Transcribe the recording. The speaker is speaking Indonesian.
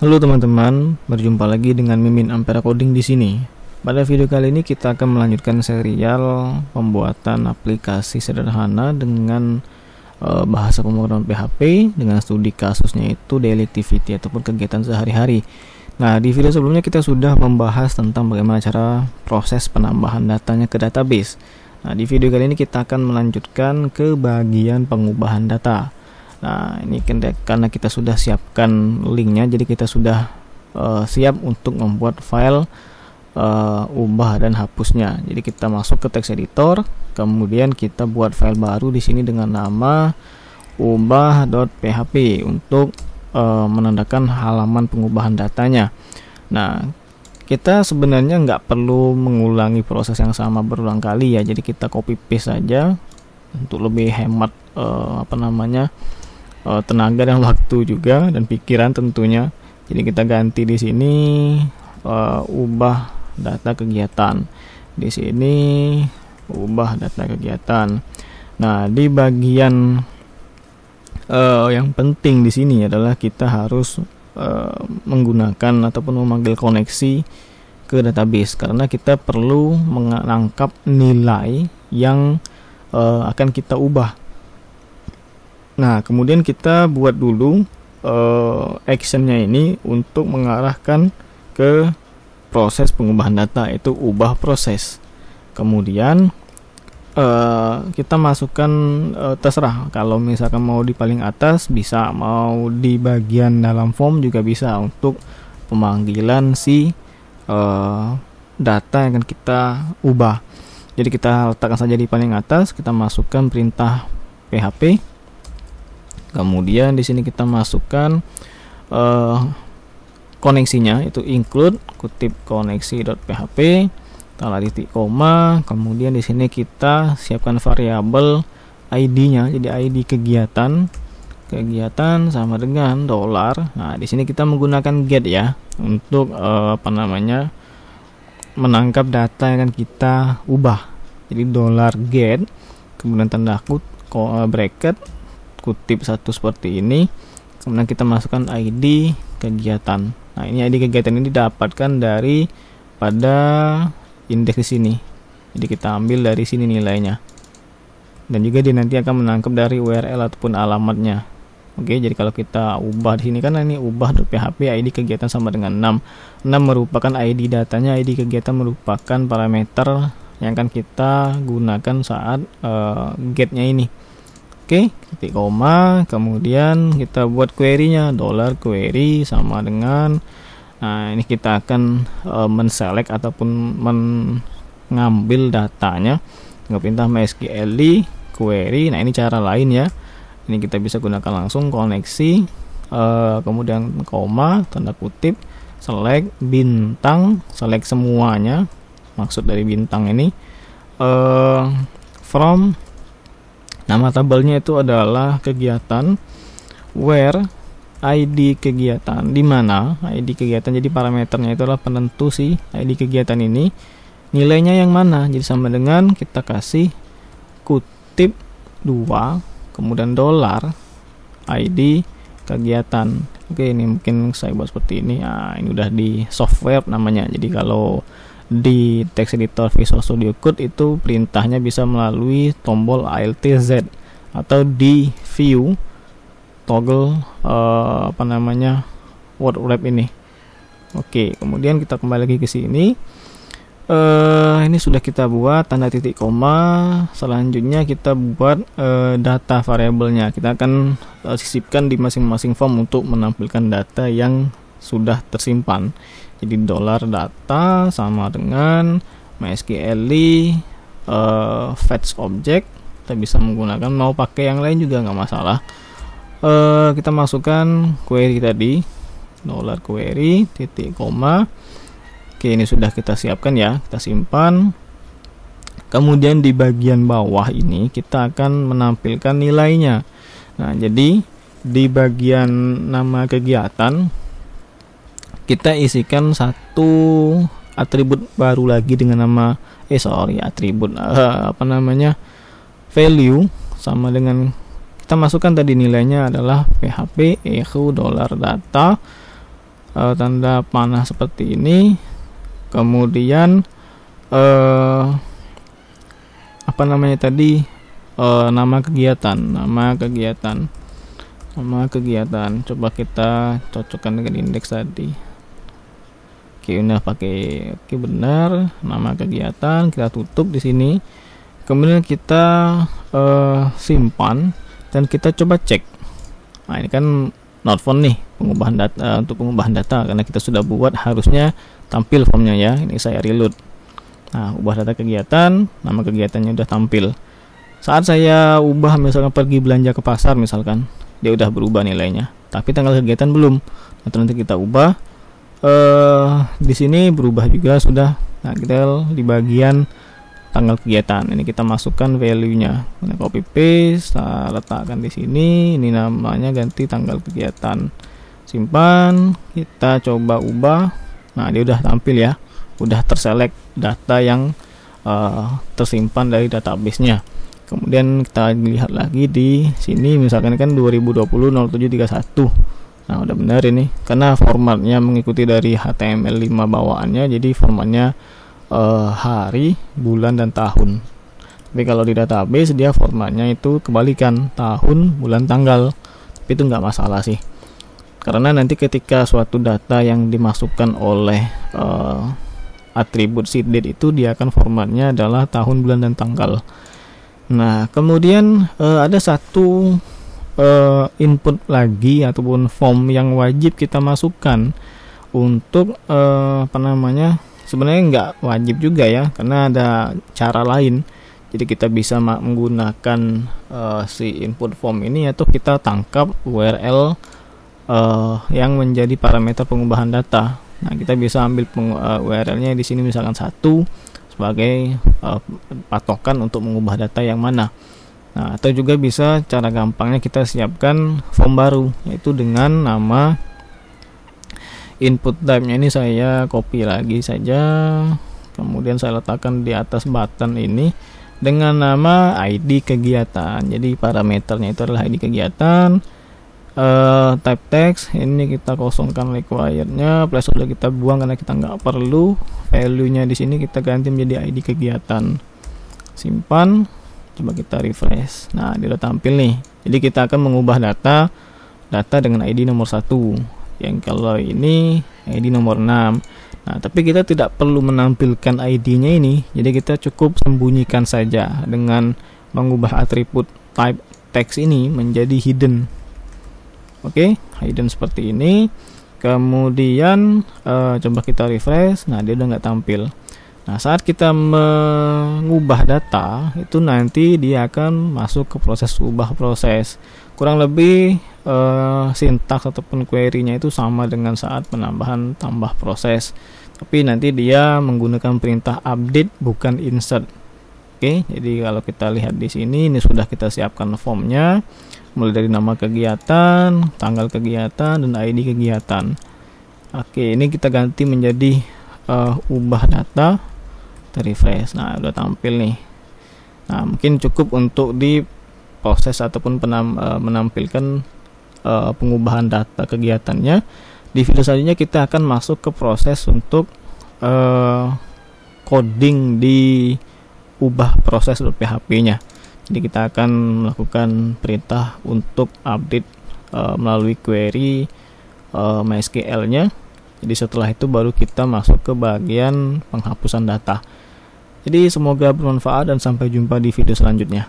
Halo teman-teman, berjumpa lagi dengan Mimin Ampera Coding di sini. Pada video kali ini kita akan melanjutkan serial pembuatan aplikasi sederhana dengan bahasa pemrograman PHP dengan studi kasusnya itu daily activity ataupun kegiatan sehari-hari. Nah, di video sebelumnya kita sudah membahas tentang bagaimana cara proses penambahan datanya ke database. Nah, di video kali ini kita akan melanjutkan ke bagian pengubahan data. Nah, ini karena kita sudah siapkan linknya, jadi kita sudah siap untuk membuat file ubah dan hapusnya. Jadi kita masuk ke text editor, kemudian kita buat file baru di sini dengan nama ubah.php untuk menandakan halaman pengubahan datanya. Nah, kita sebenarnya nggak perlu mengulangi proses yang sama berulang kali ya. Jadi kita copy paste saja untuk lebih hemat tenaga dan waktu juga dan pikiran tentunya. Jadi kita ganti di sini ubah data kegiatan, di sini ubah data kegiatan. Nah, di bagian yang penting di sini adalah kita harus menggunakan ataupun memanggil koneksi ke database karena kita perlu menangkap nilai yang akan kita ubah. Nah, kemudian kita buat dulu actionnya ini untuk mengarahkan ke proses pengubahan data, itu ubah proses. Kemudian kita masukkan terserah, kalau misalkan mau di paling atas bisa, mau di bagian dalam form juga bisa untuk pemanggilan si data yang akan kita ubah. Jadi kita letakkan saja di paling atas, kita masukkan perintah PHP. Kemudian di sini kita masukkan koneksinya, itu include kutip koneksi.php, taruh titik koma. Kemudian di sini kita siapkan variabel ID-nya, jadi ID kegiatan sama dengan $. Nah, di sini kita menggunakan get ya untuk menangkap data yang akan kita ubah. Jadi $get, kemudian tanda bracket, kutip satu seperti ini, kemudian kita masukkan ID kegiatan. Nah, ini ID kegiatan ini didapatkan dari pada indeks di sini, jadi kita ambil dari sini nilainya, dan juga dia nanti akan menangkap dari URL ataupun alamatnya. Oke, jadi kalau kita ubah di sini kan ini ubah.php ID kegiatan sama dengan 6 merupakan ID datanya, ID kegiatan merupakan parameter yang akan kita gunakan saat getnya ini. Oke, titik koma, kemudian kita buat query-nya, $query sama dengan, nah ini kita akan menselect ataupun mengambil datanya dengan perintah mysql query. Nah, ini cara lain ya, ini kita bisa gunakan langsung koneksi, kemudian koma, tanda kutip, select bintang, select semuanya, maksud dari bintang ini, from, nama tabelnya itu adalah kegiatan, where ID kegiatan, di mana ID kegiatan, jadi parameternya itu adalah penentu si ID kegiatan ini, nilainya yang mana, jadi sama dengan kita kasih kutip 2 kemudian $ID kegiatan. Oke, ini mungkin saya buat seperti ini. Nah, ini udah di software namanya. Jadi kalau di text editor Visual Studio Code itu perintahnya bisa melalui tombol Alt Z atau di view toggle word wrap ini. Oke, kemudian kita kembali lagi ke sini. Ini sudah kita buat tanda titik koma. Selanjutnya kita buat data variabelnya. Kita akan sisipkan di masing-masing form untuk menampilkan data yang sudah tersimpan. Jadi $data sama dengan mysql fetch object. Kita bisa menggunakan, mau pakai yang lain juga nggak masalah. Kita masukkan query tadi, $query titik koma. Oke, ini sudah kita siapkan ya, kita simpan. Kemudian di bagian bawah ini kita akan menampilkan nilainya. Nah, jadi di bagian nama kegiatan kita isikan satu atribut baru lagi dengan nama value sama dengan, kita masukkan tadi nilainya adalah php echo $data tanda panah seperti ini. Kemudian apa namanya tadi, nama kegiatan coba kita cocokkan dengan indeks tadi. Oke, udah pakai, oke benar, nama kegiatan kita tutup di sini. Kemudian kita simpan dan kita coba cek. Nah, ini kan not found nih, pengubahan data, untuk pengubahan data karena kita sudah buat, harusnya tampil formnya ya. Ini saya reload. Nah, ubah data kegiatan, nama kegiatannya udah tampil. Saat saya ubah misalkan pergi belanja ke pasar misalkan, dia udah berubah nilainya, tapi tanggal kegiatan belum. Nanti kita ubah, di sini berubah juga sudah. Nah, kita di bagian tanggal kegiatan ini kita masukkan value-nya, kita copy paste, kita letakkan di sini. Ini namanya ganti tanggal kegiatan, simpan, kita coba ubah. Nah, dia udah tampil ya, udah terselect data yang tersimpan dari database-nya. Kemudian kita lihat lagi di sini, misalkan kan 2020-0731. Nah, udah benar ini karena formatnya mengikuti dari HTML5 bawaannya, jadi formatnya hari, bulan, dan tahun. Tapi kalau di database dia formatnya itu kebalikan, tahun, bulan, tanggal. Tapi itu nggak masalah sih, karena nanti ketika suatu data yang dimasukkan oleh atribut seedDate itu, dia akan formatnya adalah tahun, bulan, dan tanggal. Nah, kemudian ada satu input lagi ataupun form yang wajib kita masukkan untuk apa namanya, sebenarnya nggak wajib juga ya, karena ada cara lain. Jadi kita bisa menggunakan si input form ini, yaitu kita tangkap URL yang menjadi parameter pengubahan data. Nah, kita bisa ambil URL-nya di sini misalkan 1 sebagai patokan untuk mengubah data yang mana. Nah, atau juga bisa cara gampangnya kita siapkan form baru, yaitu dengan nama input type-nya ini saya copy lagi saja, kemudian saya letakkan di atas button ini dengan nama ID kegiatan. Jadi parameternya itu adalah ID kegiatan. Type text ini kita kosongkan required-nya, placeholder kita buang karena kita nggak perlu. Value-nya di sini kita ganti menjadi ID kegiatan. Simpan, coba kita refresh. Nah, dia udah tampil nih. Jadi kita akan mengubah data dengan ID nomor 1. Yang kalau ini ID nomor 6. Nah, tapi kita tidak perlu menampilkan ID-nya ini. Jadi kita cukup sembunyikan saja dengan mengubah atribut type text ini menjadi hidden. Oke, hidden seperti ini. Kemudian coba kita refresh. Nah, dia udah nggak tampil. Nah, saat kita mengubah data itu nanti dia akan masuk ke proses ubah proses. Kurang lebih sintaks ataupun query-nya itu sama dengan saat penambahan tambah proses. Tapi nanti dia menggunakan perintah update bukan insert. Oke, jadi kalau kita lihat di sini, ini sudah kita siapkan formnya, mulai dari nama kegiatan, tanggal kegiatan, dan ID kegiatan. Oke, ini kita ganti menjadi ubah data, kita refresh. Nah, udah tampil nih. Nah, mungkin cukup untuk di proses ataupun menampilkan pengubahan data kegiatannya. Di video selanjutnya kita akan masuk ke proses untuk coding di ubah proses .php-nya. Jadi kita akan melakukan perintah untuk update melalui query MySQL-nya. Jadi setelah itu baru kita masuk ke bagian penghapusan data. Jadi semoga bermanfaat dan sampai jumpa di video selanjutnya.